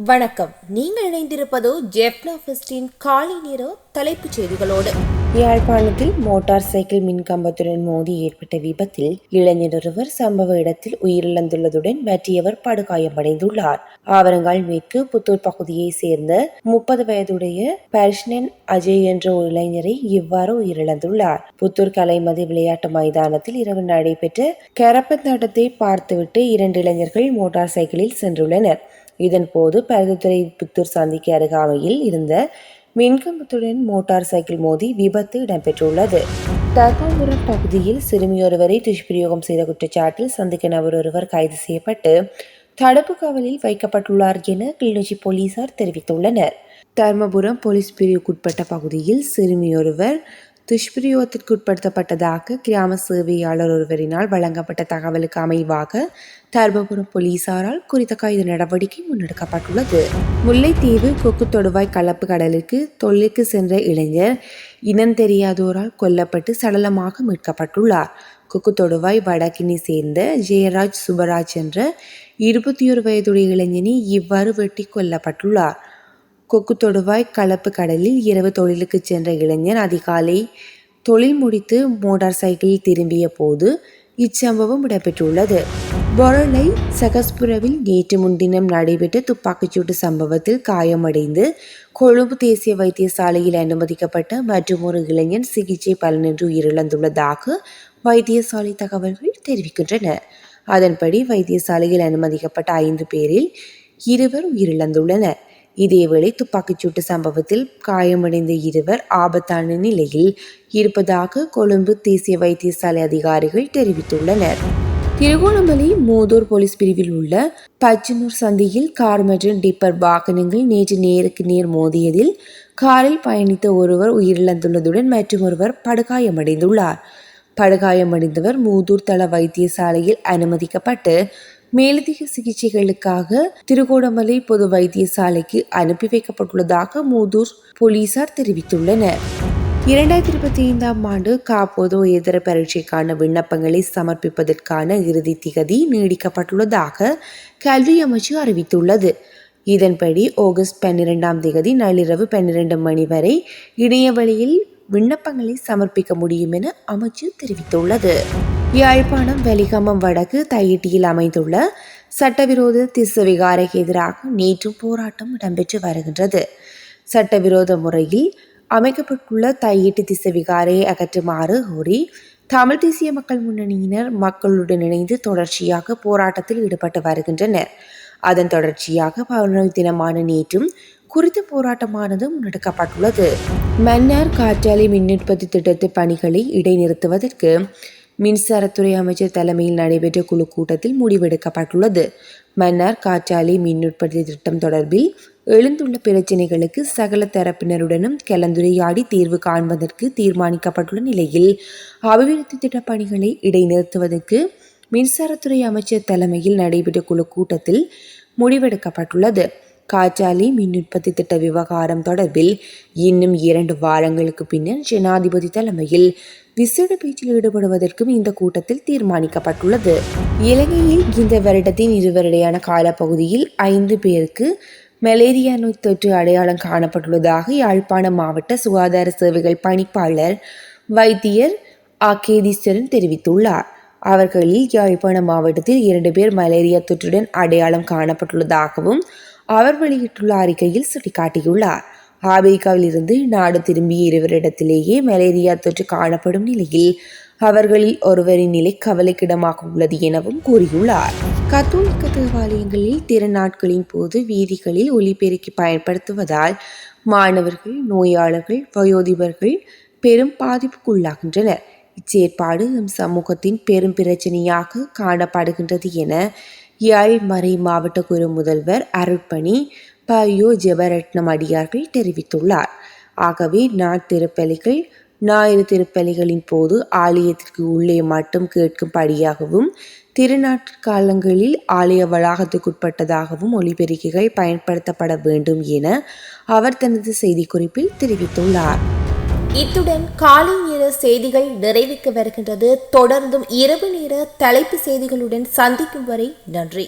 வணக்கம். நீங்கள் இணைந்திருப்பது ஜெஃப்னா ஃபெஸ்டின் காலை நேர தலைப்புச் செய்திகளோடு. யாழ்ப்பாணத்தில் மோட்டார் சைக்கிள் மின்கம்பத்துடன் மோதி ஏற்பட்ட விபத்தில் இளைஞர் ஒருவர் சம்பவ இடத்தில் உயிரிழந்துள்ளதுடன் மற்றவர் படுகாயமடைந்துள்ளார். ஆவரங்கால் மேற்கு புத்தூர் பகுதியைச் சேர்ந்த 30 வயதுடைய பர்ஷ்னன் அஜய் என்ற ஒரு இளைஞரை இவ்வாறு உயிரிழந்துள்ளார். புத்தூர் கலைமதி விளையாட்டு மைதானத்தில் இரவு நடைபெற்ற கரப்பந்தாட்டத்தை பார்த்துவிட்டு 2 இளைஞர்கள் மோட்டார் சைக்கிளில் சென்றுள்ளனர். இதன்போது பருத்தித்துறை புத்தூர் சந்திக்கு அருகாமையில் இருந்த மின்கம்பத்துடன் மோட்டார் சைக்கிள் மோதி விபத்து இடம்பெற்றுள்ளது. தர்மபுரம் பகுதியில் சிறுமியொருவரை துஷ்பிரயோகம் செய்த குற்றச்சாட்டில் சந்தேக நபர் ஒருவர் கைது செய்யப்பட்டு தடுப்பு காவலில் வைக்கப்பட்டுள்ளார் என கிளிநொச்சி போலீசார் தெரிவித்துள்ளனர். தர்மபுரம் போலீஸ் பிரிவுக்குட்பட்ட பகுதியில் சிறுமியொருவர் துஷ்பிரயோகத்திற்குட்படுத்தப்பட்டதாக கிராம சேவையாளர் ஒருவரினால் வழங்கப்பட்ட தகவலுக்கு அமைவாக தர்மபுரம் போலீசாரால் குறித்த கைது நடவடிக்கை முன்னெடுக்கப்பட்டுள்ளது. முல்லைத்தீவு கொக்கு தொடுவாய் கலப்பு கடலுக்கு தொழிலுக்கு சென்ற இளைஞர் இனம் தெரியாதோரால் கொல்லப்பட்டு சடலமாக மீட்கப்பட்டுள்ளார். கொக்கு தொடுவாய் வடக்கினை சேர்ந்த ஜெயராஜ் சுபராஜ் என்ற 21 வயதுடைய இளைஞனி இவ்வாறு வெட்டி கொல்லப்பட்டுள்ளார். கொக்கு தொடுவாய் கலப்பு கடலில் இரவு தொழிலுக்கு சென்ற இளைஞர் அதிகாலை தொழில் முடித்து மோட்டார் சைக்கிளில் திரும்பிய போது இச்சம்பவம் இடம்பெற்றுள்ளது. பொரளை சகஸ்புரவில் நேற்று முன்தினம் நடைபெற்ற துப்பாக்கிச்சூட்டு சம்பவத்தில் காயமடைந்து கொழும்பு தேசிய வைத்தியசாலையில் அனுமதிக்கப்பட்ட மற்றொரு இளைஞன் சிகிச்சை பலனின்றி உயிரிழந்துள்ளதாக வைத்தியசாலை தகவல்கள் தெரிவிக்கின்றன. அதன்படி வைத்தியசாலையில் அனுமதிக்கப்பட்ட 5 பேரில் 2 உயிரிழந்துள்ளனர். இதேவேளை துப்பாக்கிச்சூட்டு சம்பவத்தில் காயமடைந்த 2 ஆபத்தான நிலையில் இருப்பதாக கொழும்பு தேசிய வைத்தியசாலை அதிகாரிகள் தெரிவித்துள்ளனர். திருகோணமலை மூதூர் போலீஸ் பிரிவில் உள்ள பச்சனூர் சந்தியில் கார் மற்றும் டிப்பர் வாகனங்கள் நேற்று நேருக்கு நேர் மோதியதில் காரில் பயணித்த ஒருவர் உயிரிழந்துள்ளதுடன் மற்றொருவர் படுகாயமடைந்துள்ளார். படுகாயமடைந்தவர் மூதூர் தள வைத்தியசாலையில் அனுமதிக்கப்பட்டு மேலதிக சிகிச்சைகளுக்காக திருகோணமலை பொது வைத்தியசாலைக்கு அனுப்பி வைக்கப்பட்டுள்ளதாக மூதூர் போலீசார் தெரிவித்துள்ளனர். 2025ஆம் ஆண்டு காப்போது உயர்தர பரீட்சைக்கான விண்ணப்பங்களை சமர்ப்பிப்பதற்கான இறுதி திகதி நீடிக்கப்பட்டுள்ளதாக கல்வி அமைச்சு அறிவித்துள்ளது. இதன்படி ஆகஸ்ட் 12ஆம் தேதி நள்ளிரவு 12 மணி வரை இணையவழியில் விண்ணப்பங்களை சமர்ப்பிக்க முடியும் என அமைச்சு தெரிவித்துள்ளது. யாழ்ப்பாணம் வெலிகமம் வடக்கு தையிட்டியில் அமைந்துள்ள சட்டவிரோத திஸ்ஸவிகாரைக்கு எதிராக நேற்றும் போராட்டம் இடம்பெற்று வருகின்றது. சட்டவிரோத முறையில் அமைக்கப்பட்டுள்ள தையிட்டி திஸ்ஸவிகாரையை அகற்றுமாறு கோரி தமிழ் தேசிய மக்கள் முன்னணியினர் மக்களுடன் இணைந்து தொடர்ச்சியாக போராட்டத்தில் ஈடுபட்டு வருகின்றனர். அதன் தொடர்ச்சியாக 11 தினமான நேற்றும் குறித்த போராட்டமானது முன்னெடுக்கப்பட்டுள்ளது. மன்னார் காற்றாலை மின் உற்பத்தி திட்டத்து பணிகளை இடைநிறுத்துவதற்கு மின்சாரத்துறை அமைச்சர் தலைமையில் நடைபெற்ற குழு கூட்டத்தில் முடிவெடுக்கப்பட்டுள்ளது. மன்னார் காற்றாலை மின் உற்பத்தி திட்டம் தொடர்பில் எழுந்துள்ள பிரச்சினைகளுக்கு சகல தரப்பினருடனும் கலந்துரையாடி தீர்வு காண்பதற்கு தீர்மானிக்கப்பட்டுள்ள நிலையில் அபிவிருத்தி திட்ட பணிகளை இடைநிறுத்துவதற்கு மின்சாரத்துறை அமைச்சர் தலைமையில் நடைபெற்ற குழு கூட்டத்தில் முடிவெடுக்கப்பட்டுள்ளது. காற்றாலை மின் உற்பத்தி திட்ட விவகாரம் தொடர்பில் இன்னும் 2 வாரங்களுக்கு பின்னர் ஜனாதிபதி தலைமையில் விசேட பேச்சில் ஈடுபடுவதற்கும் இந்த கூட்டத்தில் தீர்மானிக்கப்பட்டுள்ளது. இலங்கையில் இந்த வருடத்தின் 2 வருடையான காலப்பகுதியில் 5 பேருக்கு மலேரியா நோய் தொற்று அடையாளம் காணப்பட்டுள்ளதாக யாழ்ப்பாணம் மாவட்ட சுகாதார சேவைகள் பணிப்பாளர் வைத்தியர் ஆகேதீஸ்வரன் தெரிவித்துள்ளார். அவர்களில் யாழ்ப்பாணம் மாவட்டத்தில் 2 பேர் மலேரியா தொற்றுடன் அடையாளம் காணப்பட்டுள்ளதாகவும் அவர் வெளியிட்டுள்ள அறிக்கையில் சுட்டிக்காட்டியுள்ளார். ஆப்பிரிக்காவில் இருந்து நாடு திரும்பிய 2 வருடத்திலேயே மலேரியா தொற்று காணப்படும் நிலையில் அவர்களில் ஒருவரின் நிலை கவலைக்கிடமாக உள்ளது எனவும் கூறியுள்ளார். கத்தோலிக்க தேவாலயங்களில் திருநாட்களின் போது வீதிகளில் ஒலிபெருக்கி பயன்படுத்துவதால் மாணவர்கள், நோயாளர்கள், வயோதிபர்கள் பெரும் பாதிப்புக்குள்ளாகின்றனர். இச்செயற்பாடு நம் சமூகத்தின் பெரும் பிரச்சனையாக காணப்படுகின்றது என யாழ் மறை மாவட்ட குரு முதல்வர் அருட்பணி ப.யோ. ஜெபரட்னம் அடியார்கள் தெரிவித்துள்ளார். ஆகவே நாட்திருப்பலிகள், ஞாயிறு திருப்பலிகளின் போது ஆலயத்திற்கு உள்ளே மட்டும் கேட்கும்படியாகவும் திருநாட்காலங்களில் ஆலய வளாகத்துக்குட்பட்டதாகவும் ஒலிபெருக்கிகள் பயன்படுத்தப்பட வேண்டும் என அவர் தனது செய்திக்குறிப்பில் தெரிவித்துள்ளார். இத்துடன் காலை நேர செய்திகள் நிறைவுக்கு வருகின்றது. தொடர்ந்தும் இரவு நேர தலைப்பு செய்திகளுடன் சந்திக்கும் வரை நன்றி.